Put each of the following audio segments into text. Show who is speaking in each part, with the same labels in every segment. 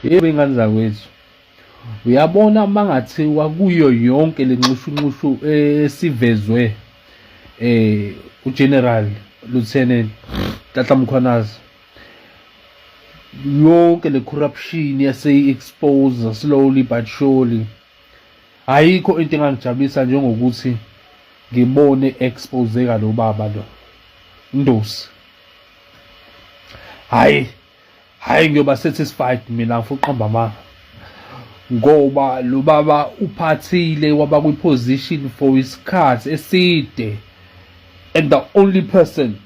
Speaker 1: Yebo ingane zakwethu, uyabona mangathiwa kuyo yonke le nxushunxushu esivezwe uGeneral Lieutenant Tata Mkhwanazi, yonke le corruption yaseyi-expose slowly but surely, ayikho into engangijabulisa njengokuthi ngibone expose-eka lo baba lo Ndosi. Hayi ngiyoba satisfied mina ngifuna uqamba amanga, ngoba lo baba uphathile waba kwi-position for isikhathi eside, and the only person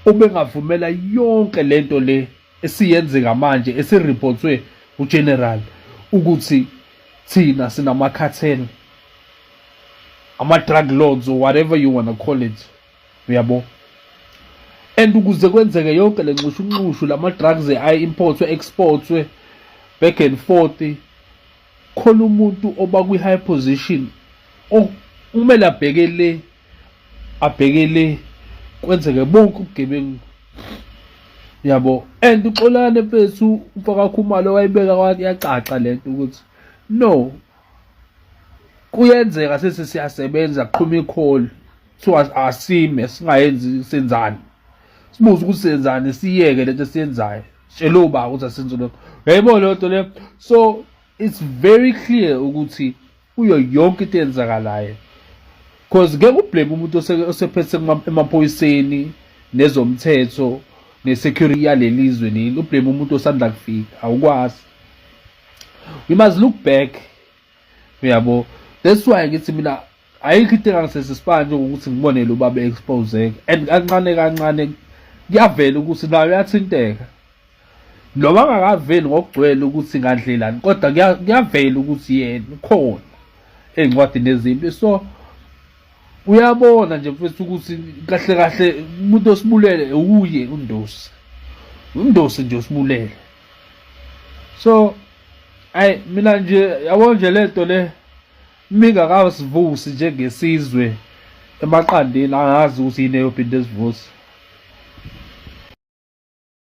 Speaker 1: obengavumela yonke lento le esiyenzeka manje esiripothwe uGeneral ukuthi thina sinama-cartel, ama-drug lords or whatever you wanna call it, uyabo. And ukuze kwenzeke yonke le nxushunxushu lama-drugs ayi-importwe exportwe back and forth, khona umuntu oba kwi-high position kumele abhekele kwenzeke bonke ubugebengu, yabo. And uXolani mfethu ufaka Khumalo wayibeka wathi yacaca lento ukuthi no, kuyenzeka sethi siyasebenza qhuma i-call kuthiwa asime singayenzi senzani, sibuze ukuthi senzani, siyeke lento esiyenzayo, tshela uba ukuthi asenze lokho. Uyayibona lento le. So it's very clear ukuthi kuyo yonke into eyenzakalayo, because ngeke ublame umuntu osephethe emaphoyiseni nezomthetho ne-security yalelizwe nini, ublame umuntu osanda kufika, awukwazi. We must look back, uyabo. That's why ngithi mina ayikho into engangisesisipanje ukuthi ngibone lo baba exposeka, and kancane kancane kuyavela ukuthi nayo uyathinteka, noma angakaveli ngokugcwele ukuthi ngandlelani, kodwa kuyavela ukuthi yena ukhona ey'ncwadini ezimbi. So uyabona nje mfethu ukuthi kahle kahle umuntu osibulele uye uNdosi nje osibulele. So mina nje yabo nje lento le mingakasivusi njengesizwe emaqandeni, angazi ukuthi yini eyophinda esivusa.